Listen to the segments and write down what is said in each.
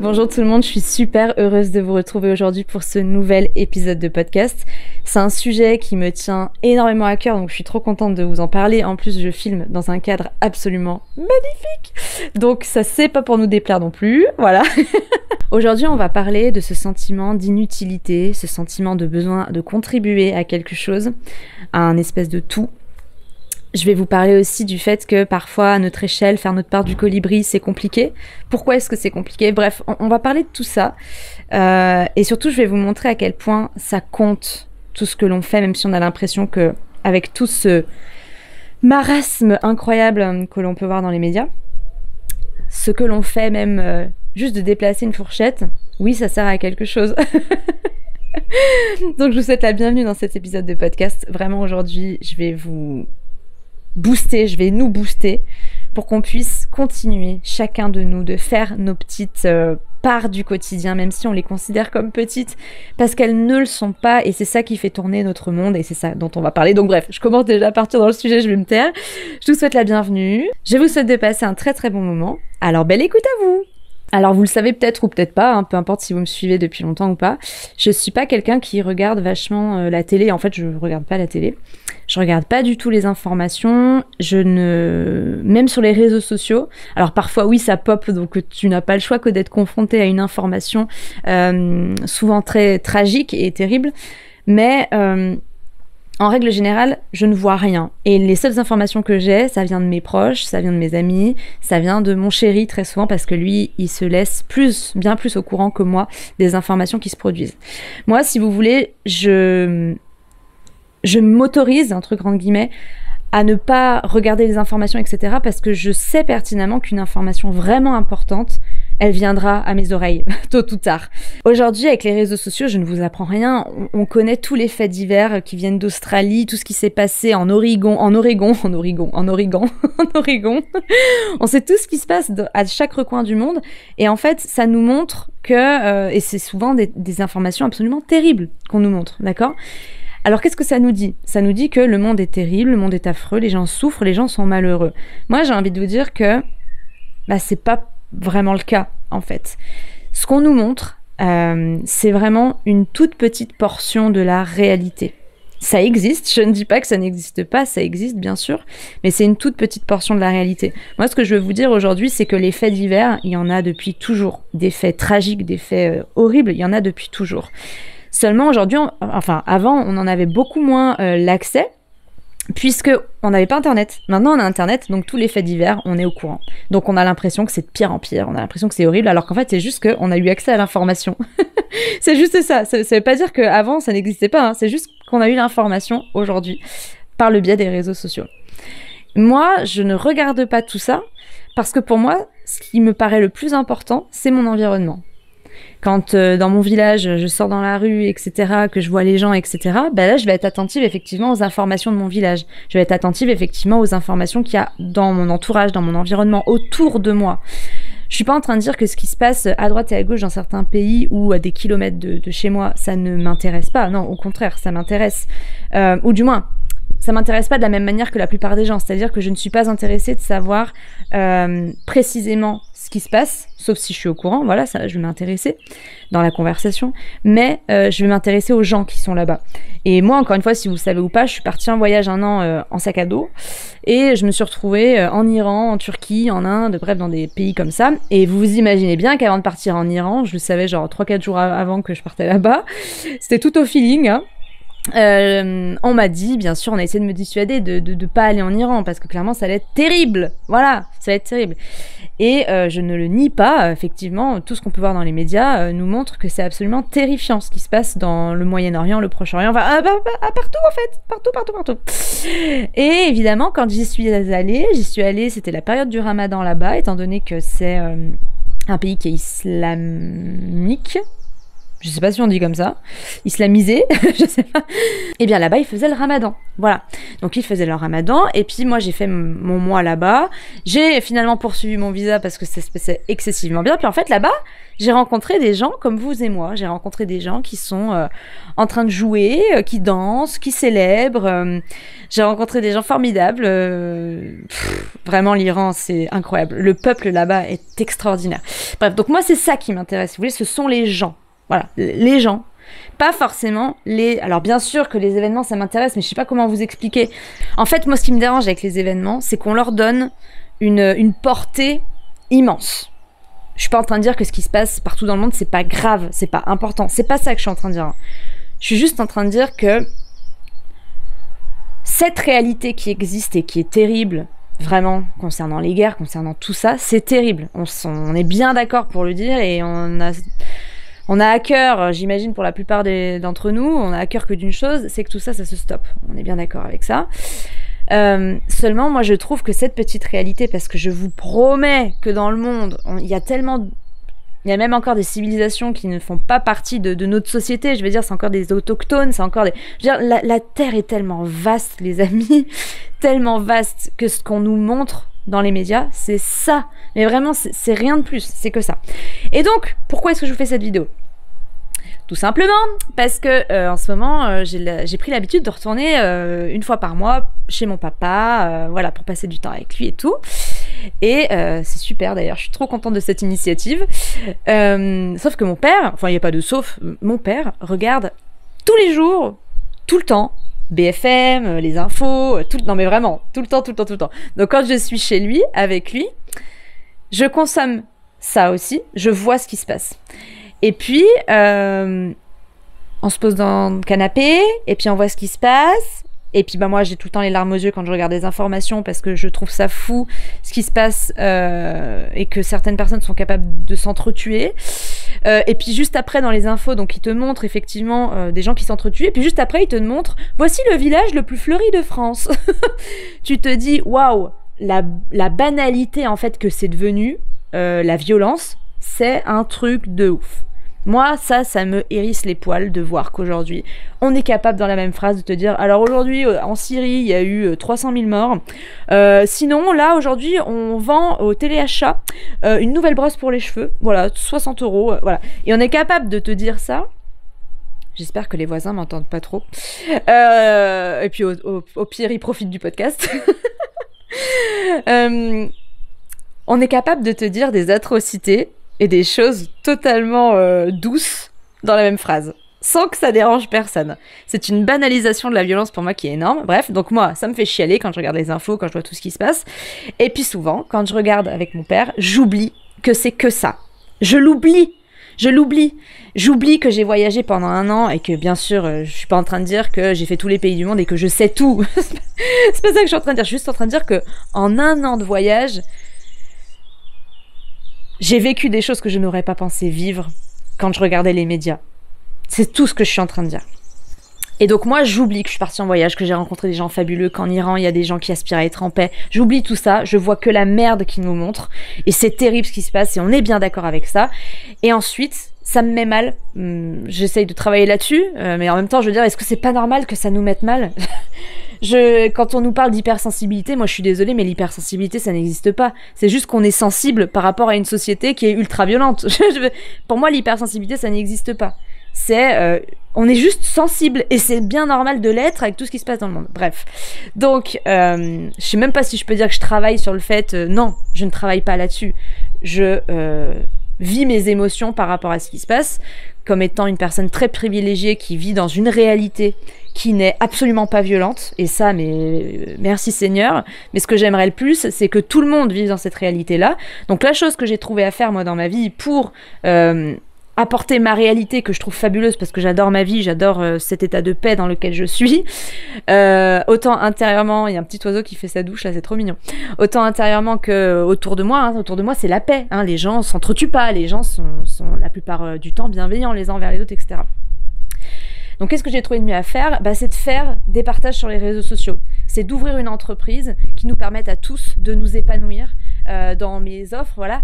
Bonjour tout le monde, je suis super heureuse de vous retrouver aujourd'hui pour ce nouvel épisode de podcast. C'est un sujet qui me tient énormément à cœur, donc je suis trop contente de vous en parler. En plus, je filme dans un cadre absolument magnifique, donc ça c'est pas pour nous déplaire non plus, voilà. Aujourd'hui, on va parler de ce sentiment d'inutilité, ce sentiment de besoin de contribuer à quelque chose, à un espèce de tout. Je vais vous parler aussi du fait que parfois, à notre échelle, faire notre part du colibri, c'est compliqué. Pourquoi est-ce que c'est compliqué? Bref, on va parler de tout ça. Et surtout, je vais vous montrer à quel point ça compte, tout ce que l'on fait, même si on a l'impression que, avec tout ce marasme incroyable que l'on peut voir dans les médias, ce que l'on fait, même juste de déplacer une fourchette, oui, ça sert à quelque chose. Donc, je vous souhaite la bienvenue dans cet épisode de podcast. Vraiment, aujourd'hui, je vais vous nous booster pour qu'on puisse continuer, chacun de nous, de faire nos petites parts du quotidien, même si on les considère comme petites, parce qu'elles ne le sont pas, et c'est ça qui fait tourner notre monde, et c'est ça dont on va parler. Donc bref, je commence déjà à partir dans le sujet, je vais me taire. Je vous souhaite la bienvenue. Je vous souhaite de passer un très très bon moment. Alors belle écoute à vous! Alors vous le savez peut-être ou peut-être pas, hein, peu importe si vous me suivez depuis longtemps ou pas, je suis pas quelqu'un qui regarde vachement la télé. En fait, je regarde pas la télé. Je regarde pas du tout les informations. Même sur les réseaux sociaux. Alors parfois oui, ça pop, donc tu n'as pas le choix que d'être confronté à une information souvent très tragique et terrible. Mais en règle générale, je ne vois rien. Et les seules informations que j'ai, ça vient de mes proches, ça vient de mes amis, ça vient de mon chéri très souvent, parce que lui, il se laisse bien plus au courant que moi des informations qui se produisent. Moi, si vous voulez, je m'autorise, entre grandes guillemets, à ne pas regarder les informations, etc. parce que je sais pertinemment qu'une information vraiment importante, elle viendra à mes oreilles, tôt ou tard. Aujourd'hui, avec les réseaux sociaux, je ne vous apprends rien. On connaît tous les faits divers qui viennent d'Australie, tout ce qui s'est passé en Oregon. On sait tout ce qui se passe à chaque recoin du monde. Et en fait, ça nous montre que, et c'est souvent des informations absolument terribles qu'on nous montre, d'accord ? Alors qu'est-ce que ça nous dit? Ça nous dit que le monde est terrible, le monde est affreux, les gens souffrent, les gens sont malheureux. Moi, j'ai envie de vous dire que c'est pas vraiment le cas, en fait. Ce qu'on nous montre, c'est vraiment une toute petite portion de la réalité. Ça existe, je ne dis pas que ça n'existe pas, ça existe bien sûr, mais c'est une toute petite portion de la réalité. Moi, ce que je veux vous dire aujourd'hui, c'est que les faits divers, il y en a depuis toujours. Des faits tragiques, des faits horribles, il y en a depuis toujours. Seulement aujourd'hui, avant, on en avait beaucoup moins l'accès, puisque on n'avait pas Internet. Maintenant, on a Internet, donc tous les faits divers, on est au courant. Donc on a l'impression que c'est de pire en pire, on a l'impression que c'est horrible, alors qu'en fait, c'est juste qu'on a eu accès à l'information. C'est juste ça. Ça veut pas dire qu'avant, ça n'existait pas, hein. C'est juste qu'on a eu l'information aujourd'hui, par le biais des réseaux sociaux. Moi, je ne regarde pas tout ça, parce que pour moi, ce qui me paraît le plus important, c'est mon environnement. Quand dans mon village, je sors dans la rue, etc., que je vois les gens, etc., là, je vais être attentive effectivement aux informations de mon village. Je vais être attentive effectivement aux informations qu'il y a dans mon entourage, dans mon environnement, autour de moi. Je suis pas en train de dire que ce qui se passe à droite et à gauche dans certains pays ou à des kilomètres de chez moi, ça ne m'intéresse pas. Non, au contraire, ça m'intéresse. Ou du moins, ça m'intéresse pas de la même manière que la plupart des gens. C'est-à-dire que je ne suis pas intéressée de savoir précisément ce qui se passe, sauf si je suis au courant, voilà, ça, je vais m'intéresser dans la conversation, mais je vais m'intéresser aux gens qui sont là-bas. Et moi, encore une fois, si vous savez ou pas, je suis partie en voyage un an en sac à dos, et je me suis retrouvée en Iran, en Turquie, en Inde, bref, dans des pays comme ça. Et vous vous imaginez bien qu'avant de partir en Iran, je le savais genre 3-4 jours avant que je partais là-bas, c'était tout au feeling, hein. On m'a dit, bien sûr, on a essayé de me dissuader de pas aller en Iran parce que clairement ça allait être terrible, voilà, ça va être terrible. Et je ne le nie pas, effectivement, tout ce qu'on peut voir dans les médias nous montre que c'est absolument terrifiant ce qui se passe dans le Moyen-Orient, le Proche-Orient, enfin partout en fait, partout. Et évidemment, quand j'y suis allée, c'était la période du Ramadan là-bas, étant donné que c'est un pays qui est islamique. je sais pas si on dit comme ça, islamisé, je sais pas. Et bien là-bas, ils faisaient le ramadan. Voilà. Donc ils faisaient le ramadan, et puis moi j'ai fait mon mois là-bas. J'ai finalement poursuivi mon visa parce que ça se passait excessivement bien. Puis en fait là-bas, j'ai rencontré des gens comme vous et moi. J'ai rencontré des gens qui sont en train de jouer, qui dansent, qui célèbrent. J'ai rencontré des gens formidables. Vraiment, l'Iran, c'est incroyable. Le peuple là-bas est extraordinaire. Bref, donc moi c'est ça qui m'intéresse. Vous voyez, ce sont les gens. Voilà, les gens, pas forcément les... Alors bien sûr que les événements, ça m'intéresse, mais je sais pas comment vous expliquer. En fait, moi, ce qui me dérange avec les événements, c'est qu'on leur donne une portée immense. Je suis pas en train de dire que ce qui se passe partout dans le monde, c'est pas grave, c'est pas important. C'est pas ça que je suis en train de dire. Je suis juste en train de dire que cette réalité qui existe et qui est terrible, vraiment, concernant les guerres, concernant tout ça, c'est terrible. On est bien d'accord pour le dire, et on a à cœur, j'imagine pour la plupart d'entre nous, on a à cœur que d'une chose, c'est que tout ça, ça se stoppe. On est bien d'accord avec ça. Seulement, moi, je trouve que cette petite réalité, parce que je vous promets que dans le monde, il y a même encore des civilisations qui ne font pas partie de notre société. Je veux dire, c'est encore des autochtones, c'est encore des... Je veux dire, la Terre est tellement vaste, les amis, tellement vaste que ce qu'on nous montre dans les médias, c'est ça. Mais vraiment, c'est rien de plus, c'est que ça. Et donc, pourquoi est-ce que je vous fais cette vidéo ? Tout simplement parce que en ce moment, j'ai pris l'habitude de retourner une fois par mois chez mon papa, voilà, pour passer du temps avec lui et tout. Et c'est super d'ailleurs, je suis trop contente de cette initiative. Sauf que mon père, enfin il n'y a pas de sauf, mon père regarde tous les jours, tout le temps, BFM, les infos, non mais vraiment, tout le temps. Donc quand je suis chez lui, avec lui, je consomme ça aussi, je vois ce qui se passe. Et puis, on se pose dans le canapé, et puis on voit ce qui se passe. Et puis moi j'ai tout le temps les larmes aux yeux quand je regarde des informations, parce que je trouve ça fou ce qui se passe, et que certaines personnes sont capables de s'entretuer. Et puis juste après dans les infos, donc ils te montrent effectivement des gens qui s'entretuent, et puis juste après ils te montrent voici le village le plus fleuri de France. Tu te dis waouh, la banalité en fait que c'est devenu, la violence, c'est un truc de ouf. Moi, ça me hérisse les poils de voir qu'aujourd'hui, on est capable dans la même phrase de te dire alors aujourd'hui, en Syrie, il y a eu 300 000 morts. Sinon, là, aujourd'hui, on vend au téléachat une nouvelle brosse pour les cheveux. Voilà, 60 €. Voilà. Et on est capable de te dire ça. J'espère que les voisins m'entendent pas trop. Et puis, au pire, ils profitent du podcast. On est capable de te dire des atrocités et des choses totalement douces dans la même phrase, sans que ça dérange personne. C'est une banalisation de la violence pour moi qui est énorme. Bref, donc moi, ça me fait chialer quand je regarde les infos, quand je vois tout ce qui se passe. Et puis souvent, quand je regarde avec mon père, j'oublie que c'est que ça. Je l'oublie. J'oublie que j'ai voyagé pendant 1 an et que, bien sûr, je suis pas en train de dire que j'ai fait tous les pays du monde et que je sais tout. C'est pas ça que je suis en train de dire. Je suis juste en train de dire que en 1 an de voyage, j'ai vécu des choses que je n'aurais pas pensé vivre quand je regardais les médias. C'est tout ce que je suis en train de dire. Et donc moi, j'oublie que je suis partie en voyage, que j'ai rencontré des gens fabuleux, qu'en Iran, il y a des gens qui aspirent à être en paix. J'oublie tout ça, je vois que la merde qu'ils nous montrent. Et c'est terrible ce qui se passe, et on est bien d'accord avec ça. Et ensuite, ça me met mal. J'essaye de travailler là-dessus, mais en même temps, je veux dire, est-ce que c'est pas normal que ça nous mette mal ? Quand on nous parle d'hypersensibilité, moi je suis désolée, mais l'hypersensibilité, ça n'existe pas. C'est juste qu'on est sensible par rapport à une société qui est ultra violente. Pour moi, l'hypersensibilité, ça n'existe pas. On est juste sensible, et c'est bien normal de l'être avec tout ce qui se passe dans le monde. Bref. Donc, je sais même pas si je peux dire que je travaille sur le fait... non, je ne travaille pas là-dessus. Je vis mes émotions par rapport à ce qui se passe, comme étant une personne très privilégiée qui vit dans une réalité qui n'est absolument pas violente, et ça, mais merci Seigneur. Mais ce que j'aimerais le plus, c'est que tout le monde vive dans cette réalité-là. Donc la chose que j'ai trouvé à faire, moi, dans ma vie, pour apporter ma réalité, que je trouve fabuleuse, parce que j'adore ma vie, j'adore cet état de paix dans lequel je suis, autant intérieurement, il y a un petit oiseau qui fait sa douche, là, c'est trop mignon, autant intérieurement que autour de moi, c'est la paix, hein, les gens s'entretuent pas, les gens sont la plupart du temps bienveillants les uns envers les autres, etc. Donc qu'est-ce que j'ai trouvé de mieux à faire ? C'est de faire des partages sur les réseaux sociaux. C'est d'ouvrir une entreprise qui nous permette à tous de nous épanouir, dans mes offres, voilà,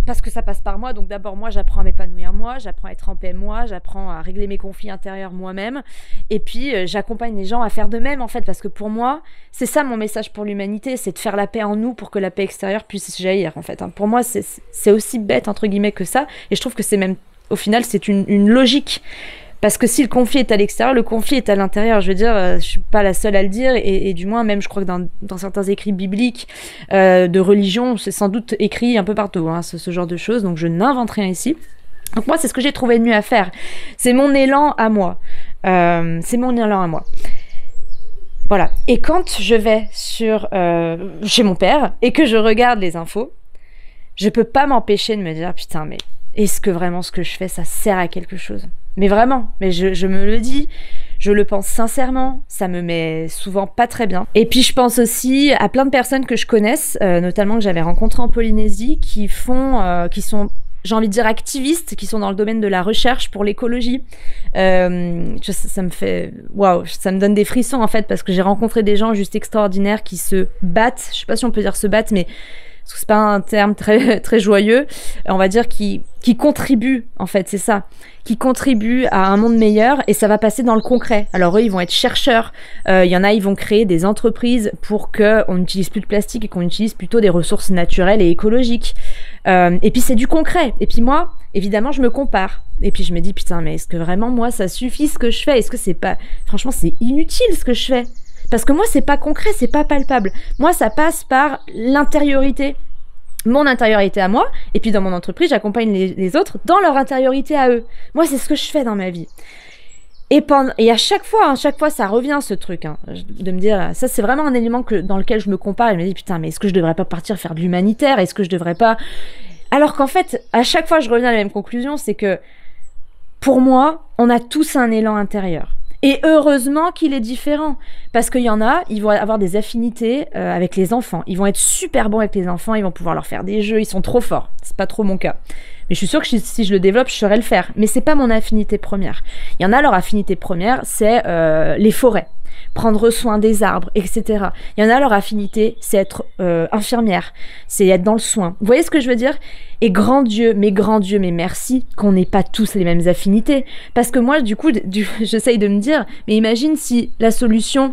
parce que ça passe par moi. Donc d'abord, moi, j'apprends à m'épanouir moi, j'apprends à être en paix moi, j'apprends à régler mes conflits intérieurs moi-même, et puis j'accompagne les gens à faire de même, en fait, parce que pour moi, c'est ça mon message pour l'humanité, c'est de faire la paix en nous pour que la paix extérieure puisse jaillir, en fait. Hein. Pour moi, c'est aussi bête, entre guillemets, que ça, et je trouve que c'est même, au final, c'est une logique. Parce que si le conflit est à l'extérieur, le conflit est à l'intérieur. Je veux dire, je suis pas la seule à le dire, et du moins, même, je crois que dans certains écrits bibliques de religion, c'est sans doute écrit un peu partout, hein, ce genre de choses, donc je n'invente rien ici. Donc moi, c'est ce que j'ai trouvé de mieux à faire. C'est mon élan à moi. C'est mon élan à moi. Voilà. Et quand je vais chez mon père et que je regarde les infos, je peux pas m'empêcher de me dire, putain, mais est-ce que vraiment ce que je fais, ça sert à quelque chose ? Mais vraiment, mais je me le dis, je le pense sincèrement, ça me met souvent pas très bien. Et puis je pense aussi à plein de personnes que je connaisse, notamment que j'avais rencontrées en Polynésie, qui sont, j'ai envie de dire, activistes, qui sont dans le domaine de la recherche pour l'écologie. Ça me fait, waouh, ça me donne des frissons en fait, parce que j'ai rencontré des gens juste extraordinaires qui se battent, je sais pas si on peut dire se battre, mais parce que c'est pas un terme très, très joyeux, on va dire qui contribuent, en fait, c'est ça, qui contribuent à un monde meilleur, et ça va passer dans le concret. Alors eux, ils vont être chercheurs, il y en a, ils vont créer des entreprises pour qu'on n'utilise plus de plastique et qu'on utilise plutôt des ressources naturelles et écologiques. Et puis c'est du concret. Et puis moi, évidemment, je me compare. Et puis je me dis, putain, mais est-ce que vraiment, moi, ça suffit ce que je fais ? Est-ce que c'est pas... Franchement, c'est inutile ce que je fais. Parce que moi, c'est pas concret, c'est pas palpable. Moi, ça passe par l'intériorité, mon intériorité à moi, et puis dans mon entreprise, j'accompagne les autres dans leur intériorité à eux. Moi, c'est ce que je fais dans ma vie. Et à chaque fois, ça revient ce truc, hein, de me dire, ça c'est vraiment un élément dans lequel je me compare, et je me dis, putain, mais est-ce que je devrais pas partir faire de l'humanitaire ? Est-ce que je devrais pas... Alors qu'en fait, à chaque fois, je reviens à la même conclusion, c'est que, pour moi, on a tous un élan intérieur. Et heureusement qu'il est différent, parce qu'il y en a, ils vont avoir des affinités avec les enfants. Ils vont être super bons avec les enfants, ils vont pouvoir leur faire des jeux, ils sont trop forts. C'est pas trop mon cas. Mais je suis sûre que si je le développe, je saurais le faire. Mais c'est pas mon affinité première. Il y en a, leur affinité première, c'est les forêts, prendre soin des arbres, etc. Il y en a, leur affinité, c'est être infirmière, c'est être dans le soin. Vous voyez ce que je veux dire ? Et grand Dieu, mais merci qu'on n'ait pas tous les mêmes affinités. Parce que moi, du coup, j'essaye de me dire, mais imagine si la solution,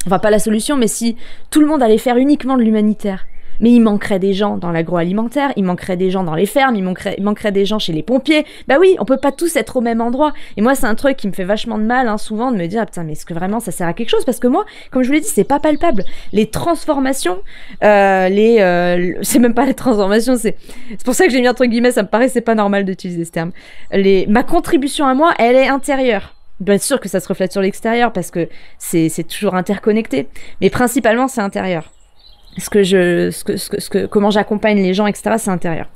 enfin pas la solution, mais si tout le monde allait faire uniquement de l'humanitaire. Mais il manquerait des gens dans l'agroalimentaire, il manquerait des gens dans les fermes, il manquerait des gens chez les pompiers. Bah oui, on peut pas tous être au même endroit. Et moi, c'est un truc qui me fait vachement de mal, hein, souvent, de me dire, ah, putain, mais est-ce que vraiment ça sert à quelque chose ? Parce que moi, comme je vous l'ai dit, c'est pas palpable. Les transformations, c'est même pas les transformations, c'est pour ça que j'ai mis entre guillemets, ça me paraissait pas normal d'utiliser ce terme. Ma contribution à moi, elle est intérieure. Bien sûr que ça se reflète sur l'extérieur, parce que c'est toujours interconnecté. Mais principalement, c'est intérieur. Comment j'accompagne les gens, etc., c'est intérieur.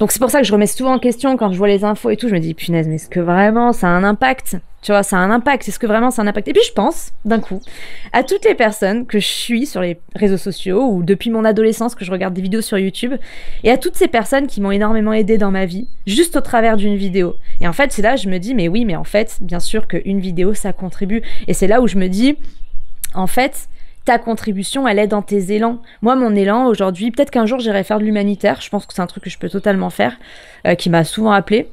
Donc c'est pour ça que je remets souvent en question quand je vois les infos et tout, je me dis, punaise, mais est-ce que vraiment ça a un impact ? Tu vois, ça a un impact, est-ce que vraiment ça a un impact ? Et puis je pense, d'un coup, à toutes les personnes que je suis sur les réseaux sociaux, ou depuis mon adolescence que je regarde des vidéos sur YouTube, et à toutes ces personnes qui m'ont énormément aidée dans ma vie, juste au travers d'une vidéo. Et en fait, c'est là je me dis, mais oui, mais en fait, bien sûr qu'une vidéo, ça contribue. Et c'est là où je me dis, en fait... ta contribution, elle est dans tes élans. Moi, mon élan, aujourd'hui, peut-être qu'un jour, j'irai faire de l'humanitaire. Je pense que c'est un truc que je peux totalement faire, qui m'a souvent appelée.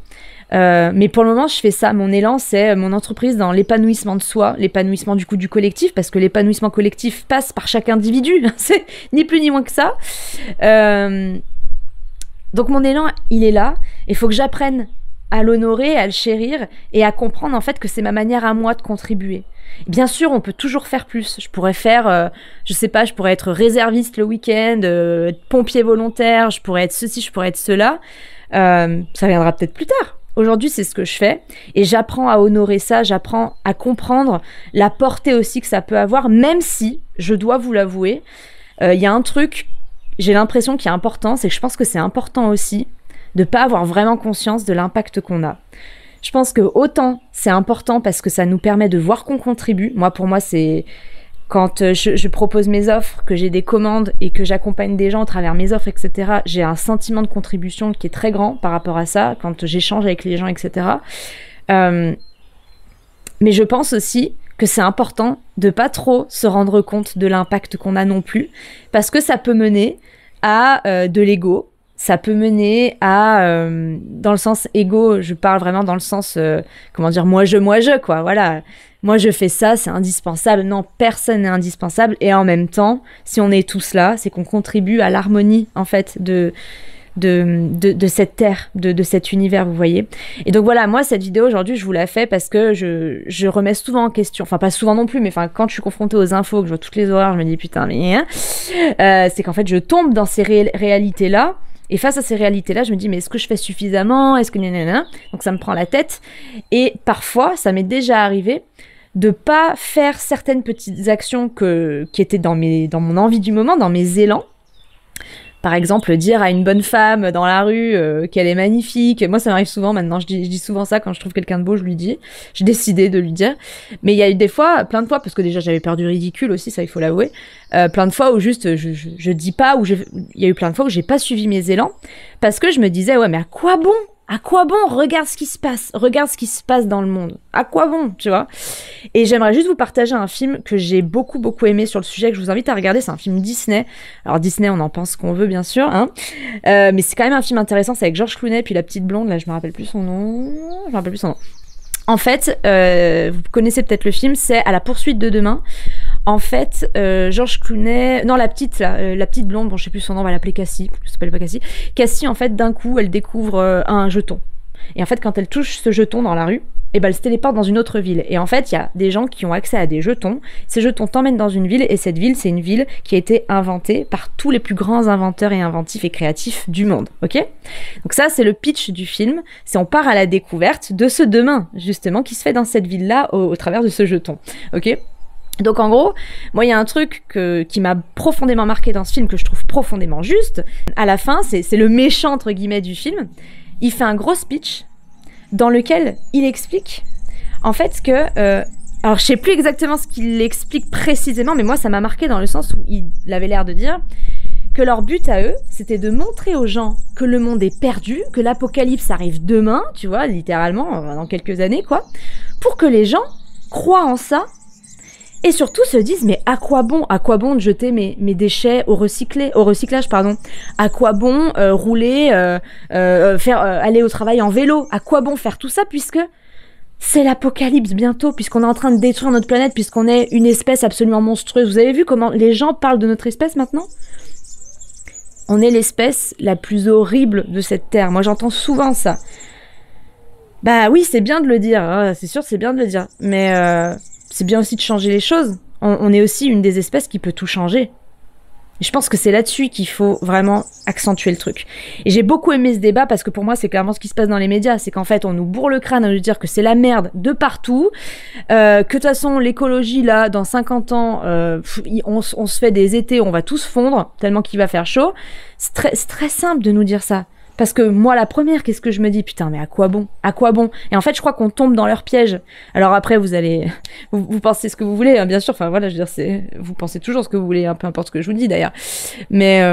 Mais pour le moment, je fais ça. Mon élan, c'est mon entreprise dans l'épanouissement de soi, l'épanouissement du coup du collectif, parce que l'épanouissement collectif passe par chaque individu. C'est ni plus ni moins que ça. Donc, mon élan, il est là. Il faut que j'apprenne à l'honorer, à le chérir et à comprendre en fait que c'est ma manière à moi de contribuer. Bien sûr, on peut toujours faire plus. Je pourrais faire, je sais pas, je pourrais être réserviste le week-end, être pompier volontaire, je pourrais être ceci, je pourrais être cela. Ça viendra peut-être plus tard. Aujourd'hui, c'est ce que je fais et j'apprends à honorer ça, j'apprends à comprendre la portée aussi que ça peut avoir, même si, je dois vous l'avouer, y a un truc, j'ai l'impression qui est important, c'est que je pense que c'est important aussi de pas avoir vraiment conscience de l'impact qu'on a. Je pense que autant c'est important parce que ça nous permet de voir qu'on contribue. Moi, pour moi, c'est quand je propose mes offres, que j'ai des commandes et que j'accompagne des gens à travers mes offres, etc. J'ai un sentiment de contribution qui est très grand par rapport à ça, quand j'échange avec les gens, etc. Mais je pense aussi que c'est important de pas trop se rendre compte de l'impact qu'on a non plus, parce que ça peut mener à de l'ego, ça peut mener à, dans le sens égo, je parle vraiment dans le sens, comment dire, moi je, quoi, voilà. Moi je fais ça, c'est indispensable. Non, personne n'est indispensable. Et en même temps, si on est tous là, c'est qu'on contribue à l'harmonie, en fait, de cette terre, de cet univers, vous voyez. Et donc voilà, moi cette vidéo aujourd'hui je vous la fais parce que je remets souvent en question, enfin pas souvent non plus, mais enfin quand je suis confrontée aux infos, que je vois toutes les horreurs, je me dis putain mais c'est qu'en fait je tombe dans ces réalités là, et face à ces réalités là je me dis mais est-ce que je fais suffisamment, est-ce que donc ça me prend la tête. Et parfois ça m'est déjà arrivé de pas faire certaines petites actions qui étaient dans mon envie du moment, dans mes élans. Par exemple, dire à une bonne femme dans la rue qu'elle est magnifique. Moi, ça m'arrive souvent maintenant. Je dis souvent ça quand je trouve quelqu'un de beau, je lui dis. J'ai décidé de lui dire. Mais il y a eu des fois, plein de fois, parce que déjà j'avais peur du ridicule aussi, ça il faut l'avouer. Plein de fois où juste je dis pas, il y a eu plein de fois où j'ai pas suivi mes élans parce que je me disais ouais mais à quoi bon? À quoi bon? Regarde ce qui se passe. Regarde ce qui se passe dans le monde. À quoi bon, tu vois? Et j'aimerais juste vous partager un film que j'ai beaucoup aimé sur le sujet, que je vous invite à regarder. C'est un film Disney. Alors Disney, on en pense ce qu'on veut, bien sûr, hein. Mais c'est quand même un film intéressant. C'est avec George Clooney, puis la petite blonde. Là, je me rappelle plus son nom. En fait, vous connaissez peut-être le film. C'est À la poursuite de demain. En fait, George Clooney, non la petite blonde, bon je sais plus son nom, on va l'appeler Cassie, je s'appelle pas Cassie. Cassie en fait d'un coup elle découvre un jeton. Et en fait quand elle touche ce jeton dans la rue, et ben elle se téléporte dans une autre ville. Et en fait il y a des gens qui ont accès à des jetons. Ces jetons t'emmènent dans une ville et cette ville c'est une ville qui a été inventée par tous les plus grands inventeurs et inventifs et créatifs du monde. Ok ? Donc ça c'est le pitch du film. C'est on part à la découverte de ce demain justement qui se fait dans cette ville là au travers de ce jeton. Ok ? Donc en gros, moi il y a un truc qui m'a profondément marqué dans ce film, que je trouve profondément juste. À la fin, c'est le méchant entre guillemets du film. Il fait un gros speech dans lequel il explique en fait que... alors je sais plus exactement ce qu'il explique précisément, mais moi ça m'a marqué dans le sens où il avait l'air de dire que leur but à eux, c'était de montrer aux gens que le monde est perdu, que l'apocalypse arrive demain, tu vois, littéralement, dans quelques années quoi, pour que les gens croient en ça. Et surtout se disent mais à quoi bon de jeter mes déchets au recyclage pardon. À quoi bon rouler, aller au travail en vélo? À quoi bon faire tout ça puisque c'est l'apocalypse bientôt, puisqu'on est en train de détruire notre planète, puisqu'on est une espèce absolument monstrueuse. Vous avez vu comment les gens parlent de notre espèce maintenant? On est l'espèce la plus horrible de cette terre. Moi j'entends souvent ça. Bah oui c'est bien de le dire, hein, c'est sûr c'est bien de le dire, mais c'est bien aussi de changer les choses. On est aussi une des espèces qui peut tout changer. Et je pense que c'est là-dessus qu'il faut vraiment accentuer le truc. Et j'ai beaucoup aimé ce débat parce que pour moi, c'est clairement ce qui se passe dans les médias. C'est qu'en fait, on nous bourre le crâne à nous dire que c'est la merde de partout, que de toute façon, l'écologie, là, dans 50 ans, on se fait des étés, on va tous fondre, tellement qu'il va faire chaud. C'est très simple de nous dire ça. Parce que moi, la première, qu'est-ce que je me dis? Putain, mais à quoi bon? À quoi bon? Et en fait, je crois qu'on tombe dans leur piège. Alors après, vous pensez ce que vous voulez, hein, bien sûr. Enfin voilà, je veux dire, vous pensez toujours ce que vous voulez, hein, peu importe ce que je vous dis d'ailleurs. Mais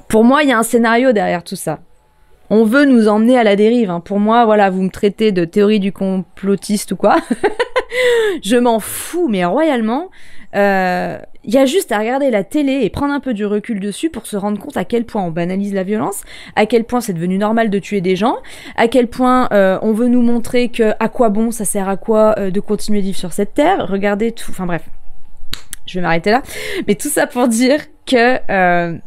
pour moi, il y a un scénario derrière tout ça. On veut nous emmener à la dérive. Hein. Pour moi, voilà, vous me traitez de théorie du complotiste ou quoi. Je m'en fous, mais royalement. Il y a juste à regarder la télé et prendre un peu du recul dessus pour se rendre compte à quel point on banalise la violence, à quel point c'est devenu normal de tuer des gens, à quel point on veut nous montrer que à quoi bon, ça sert à quoi de continuer de vivre sur cette terre. Regardez tout, enfin bref, je vais m'arrêter là. Mais tout ça pour dire que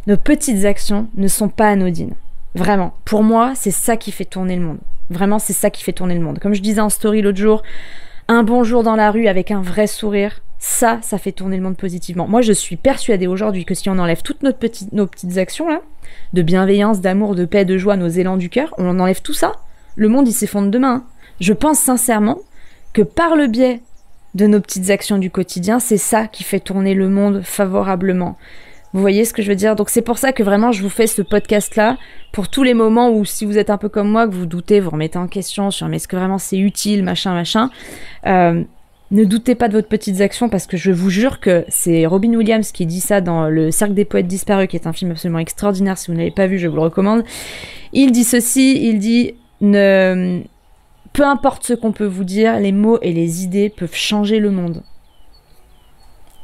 nos petites actions ne sont pas anodines. Vraiment, pour moi, c'est ça qui fait tourner le monde. Vraiment, c'est ça qui fait tourner le monde. Comme je disais en story l'autre jour, un bonjour dans la rue avec un vrai sourire, ça fait tourner le monde positivement. Moi, je suis persuadée aujourd'hui que si on enlève toutes nos petites actions là, de bienveillance, d'amour, de paix, de joie, nos élans du cœur, on enlève tout ça, le monde il s'effondre demain. Hein. Je pense sincèrement que par le biais de nos petites actions du quotidien, c'est ça qui fait tourner le monde favorablement. Vous voyez ce que je veux dire? Donc c'est pour ça que vraiment je vous fais ce podcast-là, pour tous les moments où si vous êtes un peu comme moi, que vous doutez, vous remettez en question sur mais est-ce que vraiment c'est utile, machin. Ne doutez pas de votre petites actions parce que je vous jure que c'est Robin Williams qui dit ça dans Le Cercle des Poètes Disparus, qui est un film absolument extraordinaire. Si vous ne l'avez pas vu, je vous le recommande. Il dit ceci, il dit Peu importe ce qu'on peut vous dire, les mots et les idées peuvent changer le monde.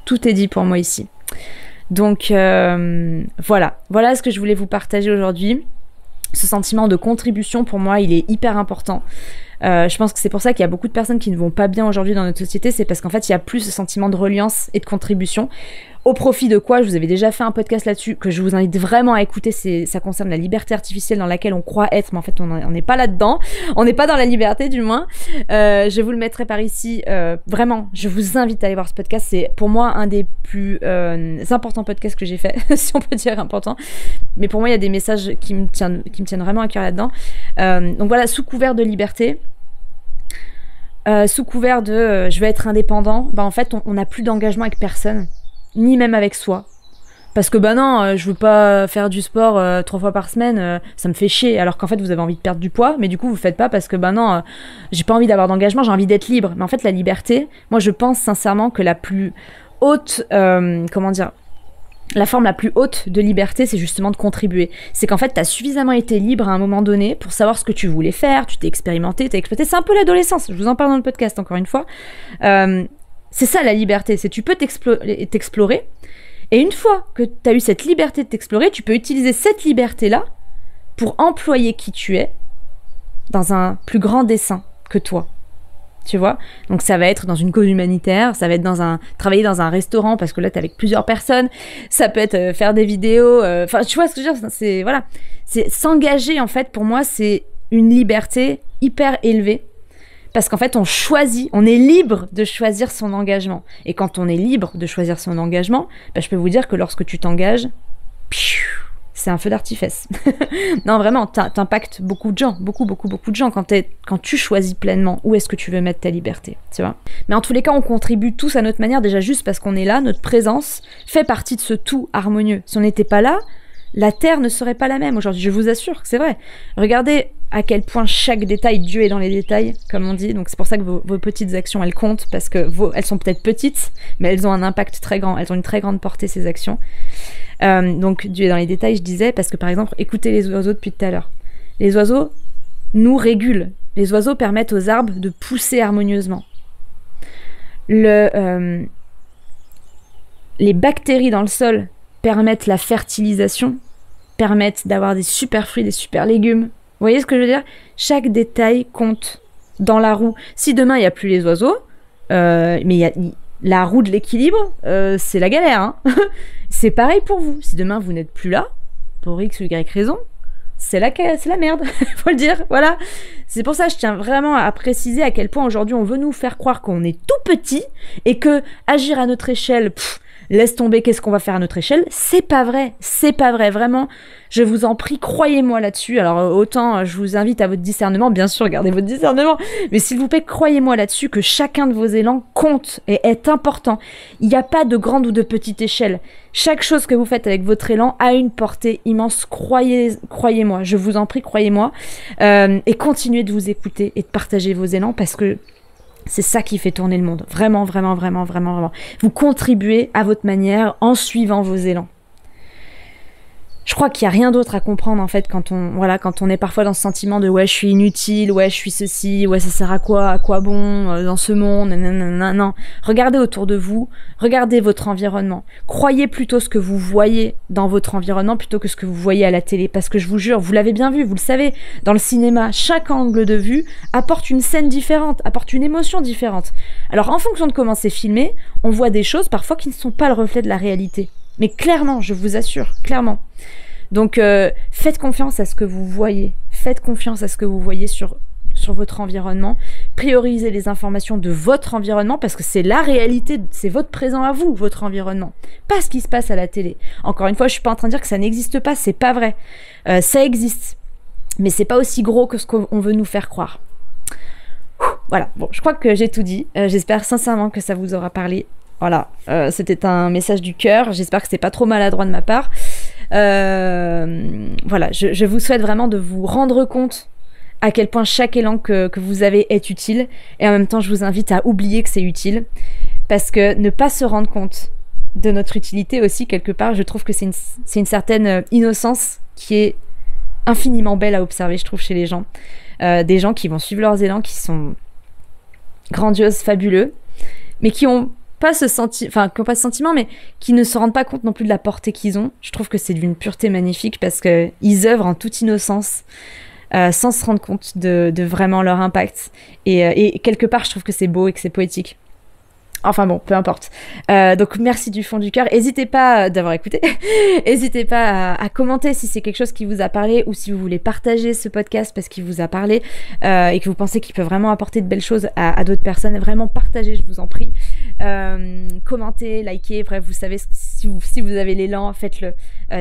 Tout est dit pour moi ici. Donc voilà ce que je voulais vous partager aujourd'hui. Ce sentiment de contribution, pour moi, il est hyper important. Je pense que c'est pour ça qu'il y a beaucoup de personnes qui ne vont pas bien aujourd'hui dans notre société, c'est parce qu'en fait, il y a plus ce sentiment de reliance et de contribution. Au profit de quoi? Je vous avais déjà fait un podcast là-dessus que je vous invite vraiment à écouter. Ça concerne la liberté artificielle dans laquelle on croit être, mais en fait, on n'est pas là-dedans. On n'est pas dans la liberté, du moins. Je vous le mettrai par ici. Vraiment, je vous invite à aller voir ce podcast. C'est pour moi un des plus importants podcasts que j'ai fait, si on peut dire important. Mais pour moi, il y a des messages qui me tiennent vraiment à cœur là-dedans. Donc voilà, sous couvert de liberté, sous couvert de je veux être indépendant, bah en fait, on n'a plus d'engagement avec personne, ni même avec soi. Parce que bah non, je veux pas faire du sport 3 fois par semaine, ça me fait chier. Alors qu'en fait, vous avez envie de perdre du poids, mais du coup, vous faites pas parce que bah non, j'ai pas envie d'avoir d'engagement, j'ai envie d'être libre. Mais en fait, la liberté, moi, je pense sincèrement que la plus haute, la forme la plus haute de liberté, c'est justement de contribuer. C'est qu'en fait, t'as suffisamment été libre à un moment donné pour savoir ce que tu voulais faire, tu t'es expérimenté, t'as exploité. C'est un peu l'adolescence, je vous en parle dans le podcast encore une fois. C'est ça la liberté, c'est tu peux t'explorer. Et une fois que tu as eu cette liberté de t'explorer, tu peux utiliser cette liberté-là pour employer qui tu es dans un plus grand dessein que toi. Tu vois? Donc ça va être dans une cause humanitaire, ça va être travailler dans un restaurant parce que là t'es avec plusieurs personnes, ça peut être faire des vidéos, enfin tu vois ce que je veux dire, c'est s'engager en fait. Pour moi c'est une liberté hyper élevée. Parce qu'en fait, on est libre de choisir son engagement. Et quand on est libre de choisir son engagement, bah, je peux vous dire que lorsque tu t'engages, c'est un feu d'artifice. Non, vraiment, t'impactes beaucoup de gens, beaucoup de gens quand tu choisis pleinement où est-ce que tu veux mettre ta liberté, tu vois. Mais en tous les cas, on contribue tous à notre manière, déjà juste parce qu'on est là, notre présence fait partie de ce tout harmonieux. Si on n'était pas là, la Terre ne serait pas la même aujourd'hui, je vous assure que c'est vrai. Regardez à quel point chaque détail, Dieu est dans les détails, comme on dit. Donc c'est pour ça que vos petites actions, elles comptent, parce que elles sont peut-être petites, mais elles ont un impact très grand, elles ont une très grande portée, ces actions. Donc Dieu est dans les détails, je disais, parce que par exemple, écoutez les oiseaux depuis tout à l'heure. Les oiseaux nous régulent. Les oiseaux permettent aux arbres de pousser harmonieusement. Les bactéries dans le sol permettent la fertilisation, permettent d'avoir des super fruits, des super légumes. Vous voyez ce que je veux dire? Chaque détail compte dans la roue. Si demain il n'y a plus les oiseaux, mais il y a la roue de l'équilibre, c'est la galère. Hein. C'est pareil pour vous. Si demain vous n'êtes plus là, pour X ou Y raison, c'est la merde, faut le dire. Voilà. C'est pour ça que je tiens vraiment à préciser à quel point aujourd'hui on veut nous faire croire qu'on est tout petit et que agir à notre échelle, laisse tomber, qu'est-ce qu'on va faire à notre échelle? C'est pas vrai, vraiment. Je vous en prie, croyez-moi là-dessus. Alors autant je vous invite à votre discernement, bien sûr, gardez votre discernement, mais s'il vous plaît, croyez-moi là-dessus que chacun de vos élans compte et est important. Il n'y a pas de grande ou de petite échelle. Chaque chose que vous faites avec votre élan a une portée immense. Croyez-moi, je vous en prie, croyez-moi. Et continuez de vous écouter et de partager vos élans parce que c'est ça qui fait tourner le monde. Vraiment. Vous contribuez à votre manière en suivant vos élans. Je crois qu'il n'y a rien d'autre à comprendre en fait quand on est parfois dans ce sentiment de ouais je suis inutile, ouais je suis ceci, ouais ça sert à quoi bon dans ce monde, non. Regardez autour de vous, regardez votre environnement. Croyez plutôt ce que vous voyez dans votre environnement plutôt que ce que vous voyez à la télé. Parce que je vous jure, vous l'avez bien vu, vous le savez, dans le cinéma, chaque angle de vue apporte une scène différente, apporte une émotion différente. Alors en fonction de comment c'est filmé, on voit des choses parfois qui ne sont pas le reflet de la réalité. Mais clairement, je vous assure, clairement. Donc, faites confiance à ce que vous voyez. Faites confiance à ce que vous voyez sur votre environnement. Priorisez les informations de votre environnement parce que c'est la réalité, c'est votre présent à vous, votre environnement. Pas ce qui se passe à la télé. Encore une fois, je suis pas en train de dire que ça n'existe pas, c'est pas vrai. Ça existe. Mais c'est pas aussi gros que ce qu'on veut nous faire croire. Voilà, bon, je crois que j'ai tout dit. J'espère sincèrement que ça vous aura parlé. Voilà, c'était un message du cœur. J'espère que c'est pas trop maladroit de ma part. Voilà, je vous souhaite vraiment de vous rendre compte à quel point chaque élan que vous avez est utile. Et en même temps, je vous invite à oublier que c'est utile. Parce que ne pas se rendre compte de notre utilité aussi, quelque part, je trouve que c'est une certaine innocence qui est infiniment belle à observer, je trouve, chez les gens. des gens qui vont suivre leurs élans, qui sont grandioses, fabuleux, mais qui ont pas ce sentiment, mais qui ne se rendent pas compte non plus de la portée qu'ils ont. Je trouve que c'est d'une pureté magnifique parce qu'ils œuvrent en toute innocence, sans se rendre compte de vraiment leur impact. Et quelque part, je trouve que c'est beau et que c'est poétique. Enfin bon, peu importe. Donc merci du fond du cœur. N'hésitez pas d'avoir écouté. N'hésitez pas à commenter si c'est quelque chose qui vous a parlé ou si vous voulez partager ce podcast parce qu'il vous a parlé et que vous pensez qu'il peut vraiment apporter de belles choses à d'autres personnes. Vraiment partagez, je vous en prie. Commentez, likez. Bref, vous savez, si vous avez l'élan, faites-le.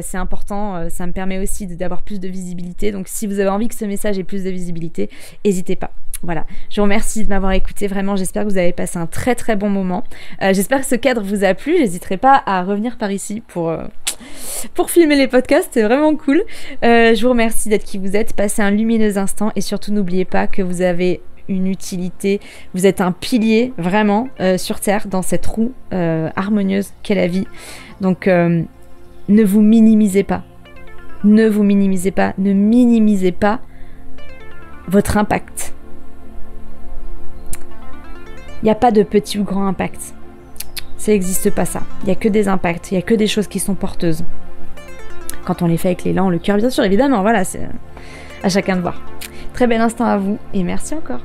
C'est important. Ça me permet aussi d'avoir plus de visibilité. Donc si vous avez envie que ce message ait plus de visibilité, n'hésitez pas. Voilà, je vous remercie de m'avoir écouté, vraiment j'espère que vous avez passé un très très bon moment. J'espère que ce cadre vous a plu, n'hésiterez pas à revenir par ici pour filmer les podcasts, c'est vraiment cool. Je vous remercie d'être qui vous êtes, passez un lumineux instant et surtout n'oubliez pas que vous avez une utilité, vous êtes un pilier vraiment sur Terre dans cette roue harmonieuse qu'est la vie. Donc ne vous minimisez pas, ne minimisez pas votre impact. Il n'y a pas de petit ou grand impact. Ça n'existe pas ça. Il n'y a que des impacts, il n'y a que des choses qui sont porteuses. Quand on les fait avec l'élan, le cœur, bien sûr, évidemment, voilà, c'est à chacun de voir. Très bel instant à vous et merci encore.